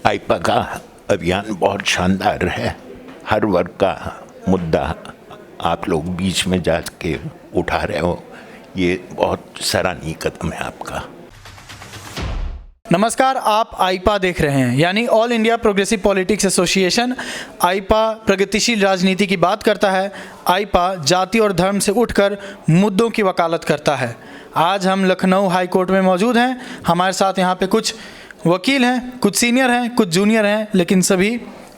आईपा का अभियान बहुत शानदार है। हर वर्ग का मुद्दा आप लोग बीच में जाके उठा रहे हो, ये बहुत सराहनीय कदम है आपका। नमस्कार, आप आईपा देख रहे हैं, यानी all India progressive politics association. AIPA प्रगतिशील राजनीति की बात करता है। आईपा जाति और धर्म से उठकर मुद्दों की वकालत करता है। आज हम लखनऊ हाई कोर्ट में मौजूद हैं। हमारे साथ यहाँ पे कुछ वकील हैं, कुछ सीनियर हैं, कुछ जूनियर हैं, लेकिन सभी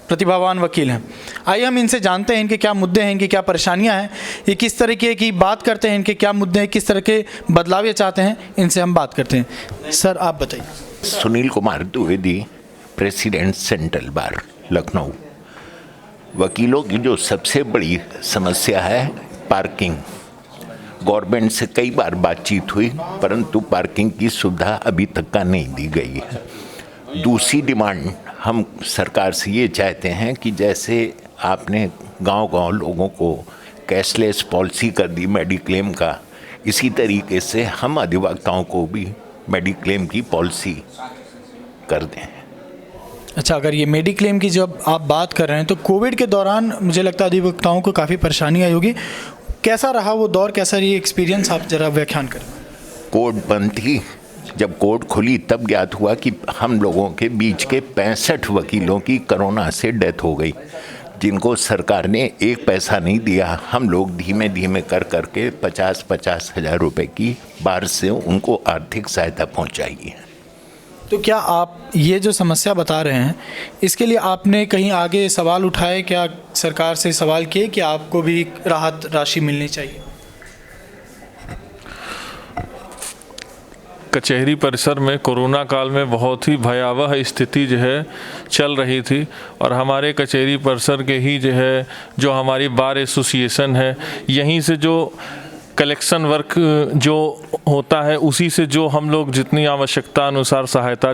प्रतिभावान वकील हैं। आइए हम इनसे जानते हैं इनके क्या मुद्दे हैं, इनकी क्या परेशानियां हैं, ये किस तरीके की बात करते हैं, इनके क्या मुद्दे हैं, किस तरह के बदलाव ये चाहते हैं, इनसे हम बात करते हैं। सर आप बताइए। Sunil Kumar Dwivedi, president central bar Lucknow. वकीलों की जो सबसे बड़ी समस्या है पार्किंग। गवर्नमेंट से कई बार बातचीत हुई, परंतु पार्किंग की सुविधा अभी तक का नहीं दी गई है। दूसरी डिमांड हम सरकार से ये चाहते हैं कि जैसे आपने गांव-गांव लोगों को कैशलेस पॉलिसी कर दी मेडिक्लेम का, इसी तरीके से हम अधिवक्ताओं को भी मेडिक्लेम की पॉलिसी कर दें। अच्छा, अगर ये मेडिक्लेम की जब आप बात कर रहे हैं तो कोविड के दौरान मुझे लगता है अधिवक्ताओं को काफ़ी परेशानी आई होगी। कैसा रहा वो दौर, कैसा रही एक्सपीरियंस, आप जरा व्याख्यान करें। कोर्ट बंद थी, जब कोर्ट खुली तब ज्ञात हुआ कि हम लोगों के बीच के 65 वकीलों की कोरोना से डेथ हो गई, जिनको सरकार ने एक पैसा नहीं दिया। हम लोग धीमे धीमे कर करके 50-50 हज़ार रुपये की बार से उनको आर्थिक सहायता पहुंचाई है। तो क्या आप ये जो समस्या बता रहे हैं, इसके लिए आपने कहीं आगे सवाल उठाए, क्या सरकार से सवाल किए कि आपको भी राहत राशि मिलनी चाहिए? कचहरी परिसर में कोरोना काल में बहुत ही भयावह स्थिति जो है चल रही थी, और हमारे कचहरी परिसर के ही जो हमारी बार एसोसिएशन है, यहीं से जो कलेक्शन वर्क जो होता है उसी से जो हम लोग जितनी आवश्यकता अनुसार सहायता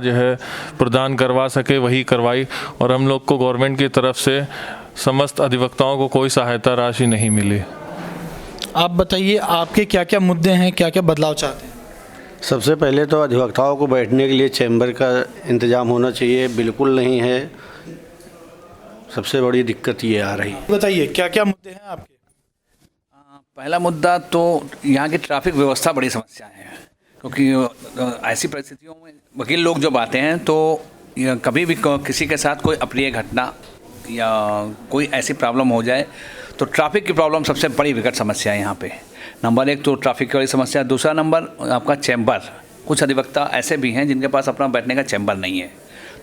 प्रदान करवा सके वही करवाई, और हम लोग को गवर्नमेंट की तरफ से समस्त अधिवक्ताओं को कोई सहायता राशि नहीं मिली। आप बताइए, आपके क्या क्या मुद्दे हैं, क्या क्या बदलाव चाहते हैं? सबसे पहले तो अधिवक्ताओं को बैठने के लिए चैम्बर का इंतज़ाम होना चाहिए, बिल्कुल नहीं है। सबसे बड़ी दिक्कत ये आ रही। बताइए क्या क्या मुद्दे हैं आपके? पहला मुद्दा तो यहाँ की ट्रैफिक व्यवस्था बड़ी समस्या है, क्योंकि ऐसी परिस्थितियों में वकील लोग जब आते हैं तो कभी भी किसी के साथ कोई अप्रिय घटना या कोई ऐसी प्रॉब्लम हो जाए तो ट्रैफिक की प्रॉब्लम सबसे बड़ी विकट समस्या है यहाँ पे। नंबर एक तो ट्रैफिक की बड़ी समस्या। दूसरा नंबर आपका चैम्बर। कुछ अधिवक्ता ऐसे भी हैं जिनके पास अपना बैठने का चैम्बर नहीं है,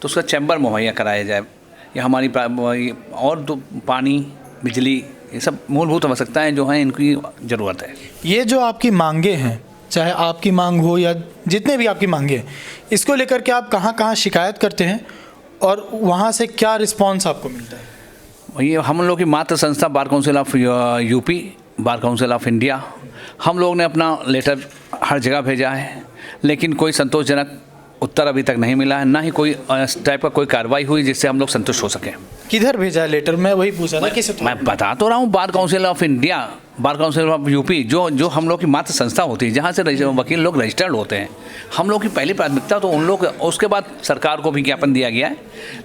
तो उसका चैम्बर मुहैया कराया जाए। या हमारी और तो पानी, बिजली, ये सब मूलभूत आवश्यकताएं जो हैं इनकी ज़रूरत है। ये जो आपकी मांगे हैं, चाहे आपकी मांग हो या जितने भी आपकी मांगे हैं, इसको लेकर के आप कहाँ कहाँ शिकायत करते हैं और वहाँ से क्या रिस्पांस आपको मिलता है? ये हम लोग की मातृ संस्था bar council of UP, bar council of India, हम लोग ने अपना लेटर हर जगह भेजा है, लेकिन कोई संतोषजनक उत्तर अभी तक नहीं मिला है, ना ही कोई इस टाइप का कोई कार्रवाई हुई जिससे हम लोग संतुष्ट हो सकें। किधर भेजा है लेटर? मैं वही पूछा था। मैं बता तो रहा हूँ, bar council of India, bar council of UP, जो हम लोग की मातृ संस्था होती है, जहाँ से वकील लोग रजिस्टर्ड होते हैं। हम लोग की पहली प्राथमिकता तो उन लोग, उसके बाद सरकार को भी ज्ञापन दिया गया है,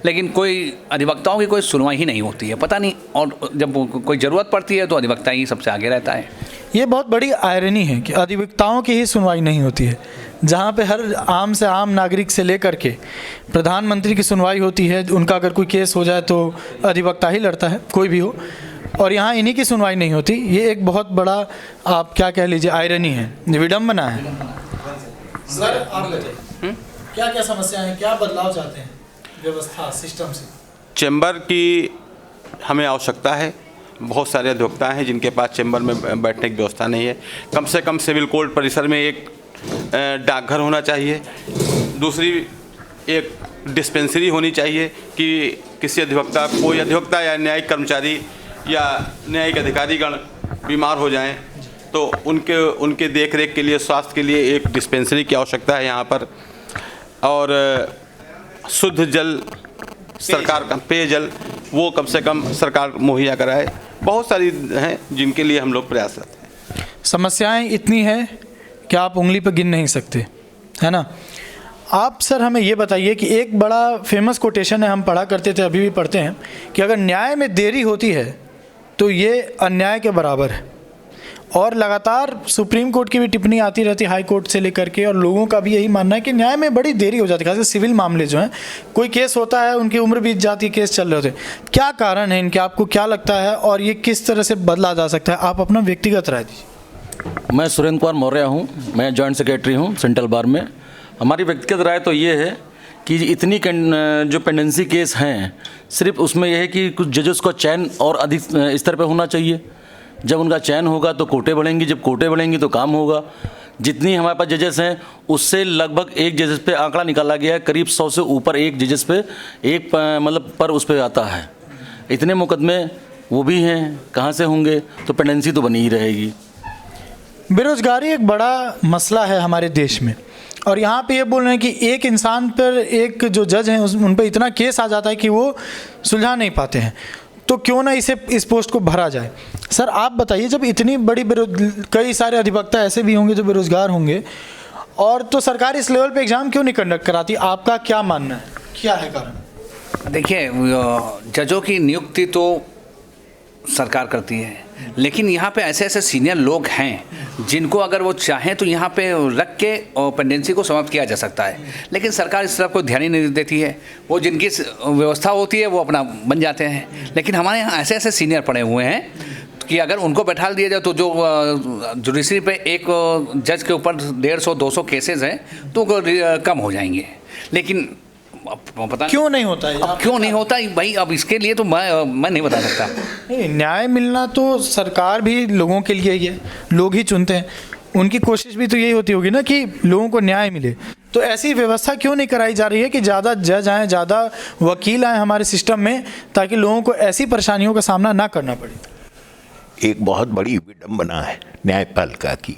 लेकिन कोई अधिवक्ताओं की कोई सुनवाई ही नहीं होती है, पता नहीं। और जब कोई ज़रूरत पड़ती है तो अधिवक्ता ही सबसे आगे रहता है। ये बहुत बड़ी आयरनी है कि अधिवक्ताओं की ही सुनवाई नहीं होती है, जहाँ पे हर आम से आम नागरिक से लेकर के प्रधानमंत्री की सुनवाई होती है। उनका अगर कोई केस हो जाए तो अधिवक्ता ही लड़ता है, कोई भी हो, और यहाँ इन्हीं की सुनवाई नहीं होती। ये एक बहुत बड़ा, आप क्या कह लीजिए, आयरनी है, विडम्बना है। सर आप बताइए क्या क्या समस्याएं हैं, क्या बदलाव चाहते हैं व्यवस्था सिस्टम से? चैम्बर की हमें आवश्यकता है। बहुत सारे अधिवक्ता हैं जिनके पास चैम्बर में बैठने की व्यवस्था नहीं है। कम से कम सिविल कोर्ट परिसर में एक डाकघर होना चाहिए। दूसरी, एक डिस्पेंसरी होनी चाहिए कि किसी अधिवक्ता, कोई अधिवक्ता या न्यायिक कर्मचारी या न्यायिक अधिकारीगण बीमार हो जाएं तो उनके देख रेख के लिए, स्वास्थ्य के लिए एक डिस्पेंसरी की आवश्यकता है यहाँ पर। और शुद्ध जल, सरकार का पेयजल, वो कम से कम सरकार मुहैया कराए। बहुत सारी हैं जिनके लिए हम लोग प्रयासरत हैं। समस्याएं इतनी हैं कि आप उंगली पर गिन नहीं सकते, है ना। आप सर हमें ये बताइए कि एक बड़ा फेमस कोटेशन है, हम पढ़ा करते थे, अभी भी पढ़ते हैं, कि अगर न्याय में देरी होती है तो ये अन्याय के बराबर है। और लगातार सुप्रीम कोर्ट की भी टिप्पणी आती रहती है, हाई कोर्ट से लेकर के, और लोगों का भी यही मानना है कि न्याय में बड़ी देरी हो जाती है, खासकर सिविल मामले जो हैं, कोई केस होता है, उनकी उम्र बीत जाती है, केस चल रहे होते हैं। क्या कारण है इनके, आपको क्या लगता है, और ये किस तरह से बदला जा सकता है? आप अपना व्यक्तिगत राय दीजिए। मैं सुरेंद्र कुमार मौर्य हूँ, मैं जॉइंट सेक्रेटरी हूँ सेंट्रल बार में। हमारी व्यक्तिगत राय तो ये है कि इतनी जो पेंडेंसी केस हैं, सिर्फ उसमें यह है कि कुछ जजेस का चयन और अधिक स्तर पर होना चाहिए। जब उनका चयन होगा तो कोटे बढ़ेंगी, जब कोटे बढ़ेंगी तो काम होगा। जितनी हमारे पास जजेस हैं उससे लगभग एक जजेस पे आंकड़ा निकाला गया है, करीब 100 से ऊपर एक जजेस पे एक मतलब पर उस पर आता है। इतने मुकदमे वो भी हैं, कहाँ से होंगे? तो पेंडेंसी तो बनी ही रहेगी। बेरोजगारी एक बड़ा मसला है हमारे देश में, और यहाँ पे ये बोल रहे हैं कि एक इंसान पर एक जो जज हैं उन पर इतना केस आ जाता है कि वो सुलझा नहीं पाते हैं। तो क्यों ना इस पोस्ट को भरा जाए। सर आप बताइए, जब इतनी बड़ी कई सारे अधिवक्ता ऐसे भी होंगे जो बेरोजगार होंगे, और तो सरकार इस लेवल पे एग्ज़ाम क्यों नहीं कंडक्ट कराती? आपका क्या मानना है, क्या है कारण? देखिए, जजों की नियुक्ति तो सरकार करती है, लेकिन यहाँ पे ऐसे ऐसे सीनियर लोग हैं जिनको अगर वो चाहें तो यहाँ पे रख के और पेंडेंसी को समाप्त किया जा सकता है, लेकिन सरकार इस तरफ को ध्यान ही नहीं देती है। वो जिनकी व्यवस्था होती है वो अपना बन जाते हैं, लेकिन हमारे यहाँ ऐसे ऐसे सीनियर पड़े हुए हैं कि अगर उनको बैठा दिया जाए तो जो जुडिशरी पे एक जज के ऊपर 150-200 केसेस हैं तो कम हो जाएंगे। लेकिन पता क्यों नहीं होता है? अब क्यों नहीं होता भाई, अब इसके लिए तो मैं नहीं बता सकता। नहीं, न्याय मिलना तो सरकार भी लोगों के लिए ही है, लोग ही चुनते हैं, उनकी कोशिश भी तो यही होती होगी ना कि लोगों को न्याय मिले। तो ऐसी व्यवस्था क्यों नहीं कराई जा रही है कि ज़्यादा जज आएँ, ज़्यादा वकील आएँ हमारे सिस्टम में, ताकि लोगों को ऐसी परेशानियों का सामना ना करना पड़े? एक बहुत बड़ी विडंबना है न्यायपालिका की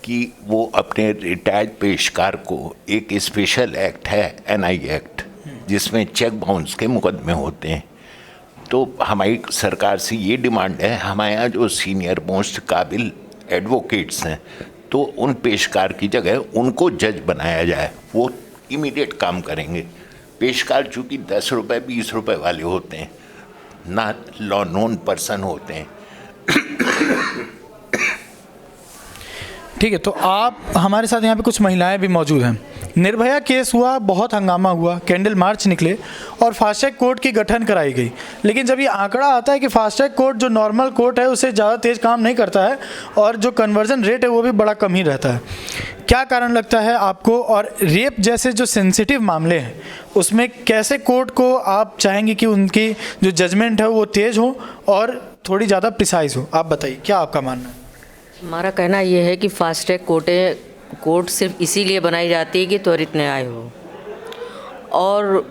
कि वो अपने रिटायर्ड पेशकार को, एक स्पेशल एक्ट है NI एक्ट, जिसमें चेक बाउंस के मुकदमे होते हैं। तो हमारी सरकार से ये डिमांड है, हमारे यहाँ जो सीनियर मोस्ट काबिल एडवोकेट्स हैं तो उन पेशकार की जगह उनको जज बनाया जाए, वो इमीडिएट काम करेंगे। पेशकार चूँकि 10 रुपये 20 रुपये वाले होते हैं, ना लॉ नोन पर्सन होते हैं। ठीक है, तो आप हमारे साथ यहाँ पे कुछ महिलाएं भी मौजूद हैं। निर्भया केस हुआ, बहुत हंगामा हुआ, कैंडल मार्च निकले और फास्ट ट्रैक कोर्ट की गठन कराई गई। लेकिन जब ये आंकड़ा आता है कि फास्ट ट्रैक कोर्ट जो नॉर्मल कोर्ट है उससे ज़्यादा तेज़ काम नहीं करता है और जो कन्वर्जन रेट है वो भी बड़ा कम ही रहता है, क्या कारण लगता है आपको? और रेप जैसे जो सेंसिटिव मामले हैं उसमें कैसे कोर्ट को आप चाहेंगे कि उनकी जो जजमेंट है वो तेज़ हो और थोड़ी ज़्यादा प्रिसाइज हो? आप बताइए, क्या आपका मानना है? हमारा कहना यह है कि फास्ट ट्रैक कोर्ट सिर्फ इसीलिए बनाई जाती है कि त्वरित न्याय हो, और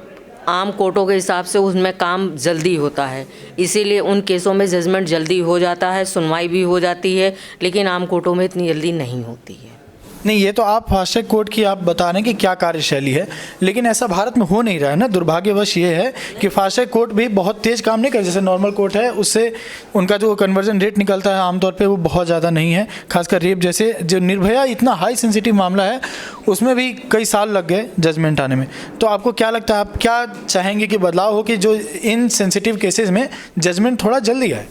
आम कोर्टों के हिसाब से उसमें काम जल्दी होता है, इसीलिए उन केसों में जजमेंट जल्दी हो जाता है, सुनवाई भी हो जाती है, लेकिन आम कोर्टों में इतनी जल्दी नहीं होती है। नहीं, ये तो आप फास्ट ट्रैक कोर्ट की आप बता रहे हैं कि क्या कार्यशैली है, लेकिन ऐसा भारत में हो नहीं रहा है ना। दुर्भाग्यवश ये है कि फास्ट ट्रैक कोर्ट भी बहुत तेज़ काम नहीं कर, जैसे नॉर्मल कोर्ट है उससे उनका जो कन्वर्जन रेट निकलता है आमतौर पे वो बहुत ज़्यादा नहीं है। खासकर रेप जैसे, जो निर्भया इतना हाई सेंसिटिव मामला है उसमें भी कई साल लग गए जजमेंट आने में। तो आपको क्या लगता है, आप क्या चाहेंगे कि बदलाव हो कि जो इन सेंसिटिव केसेस में जजमेंट थोड़ा जल्दी आए?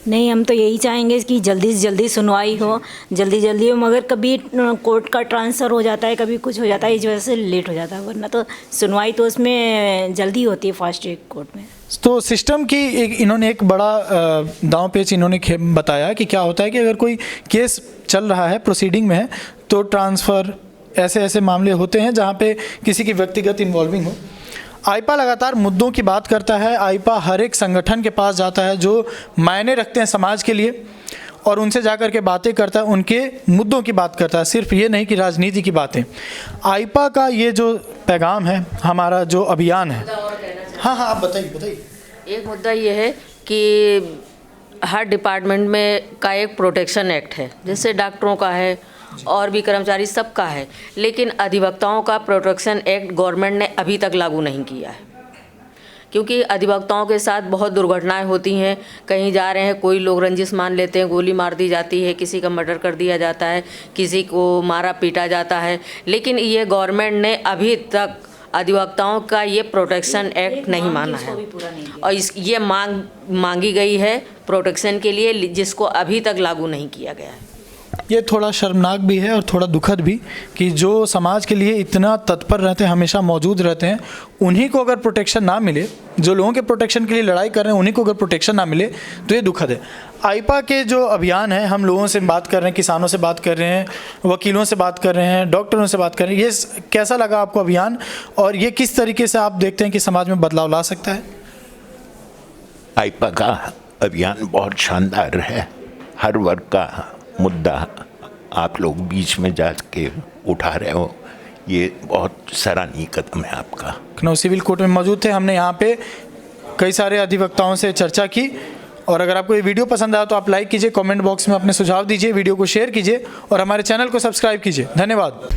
नहीं, हम तो यही चाहेंगे कि जल्दी से जल्दी सुनवाई हो, जल्दी हो, मगर कभी कोर्ट का ट्रांसफ़र हो जाता है, कभी कुछ हो जाता है, इस वजह से लेट हो जाता है, वरना तो सुनवाई तो उसमें जल्दी होती है फास्ट ट्रैक कोर्ट में। तो सिस्टम की इन्होंने एक बड़ा दांव पेच इन्होंने बताया कि क्या होता है कि अगर कोई केस चल रहा है, प्रोसीडिंग में है, तो ट्रांसफ़र ऐसे ऐसे मामले होते हैं जहाँ पे किसी की व्यक्तिगत इन्वॉल्विंग हो। आईपा लगातार मुद्दों की बात करता है, आईपा हर एक संगठन के पास जाता है जो मायने रखते हैं समाज के लिए और उनसे जाकर के बातें करता है, उनके मुद्दों की बात करता है, सिर्फ ये नहीं कि राजनीति की बातें। आईपा का ये जो पैगाम है, हमारा जो अभियान है, हाँ आप बताइए। एक मुद्दा ये है कि हर डिपार्टमेंट में का एक प्रोटेक्शन एक्ट है, जैसे डॉक्टरों का है और भी कर्मचारी सबका है, लेकिन अधिवक्ताओं का प्रोटेक्शन एक्ट गवर्नमेंट ने अभी तक लागू नहीं किया है क्योंकि अधिवक्ताओं के साथ बहुत दुर्घटनाएं होती हैं। कहीं जा रहे हैं, कोई लोग रंजिश मान लेते हैं, गोली मार दी जाती है, किसी का मर्डर कर दिया जाता है, किसी को मारा पीटा जाता है। लेकिन ये गवर्नमेंट ने अभी तक अधिवक्ताओं का ये प्रोटेक्शन एक्ट नहीं माना है और ये मांगी गई है प्रोटेक्शन के लिए, जिसको अभी तक लागू नहीं किया गया है। ये थोड़ा शर्मनाक भी है और थोड़ा दुखद भी कि जो समाज के लिए इतना तत्पर रहते हैं, हमेशा मौजूद रहते हैं, उन्हीं को अगर प्रोटेक्शन ना मिले, जो लोगों के प्रोटेक्शन के लिए लड़ाई कर रहे हैं उन्हीं को अगर प्रोटेक्शन ना मिले तो ये दुखद है। आईपा के जो अभियान है, हम लोगों से बात कर रहे हैं, किसानों से बात कर रहे हैं, वकीलों से बात कर रहे हैं, डॉक्टरों से बात कर रहे हैं, ये कैसा लगा आपको अभियान और ये किस तरीके से आप देखते हैं कि समाज में बदलाव ला सकता है? आईपा का अभियान बहुत शानदार है। हर वर्ग का मुद्दा आप लोग बीच में जाके उठा रहे हो, ये बहुत सराहनीय कदम है आपका। लखनऊ सिविल कोर्ट में मौजूद थे, हमने यहाँ पे कई सारे अधिवक्ताओं से चर्चा की। और अगर आपको ये वीडियो पसंद आया तो आप लाइक कीजिए, कमेंट बॉक्स में अपने सुझाव दीजिए, वीडियो को शेयर कीजिए और हमारे चैनल को सब्सक्राइब कीजिए। धन्यवाद।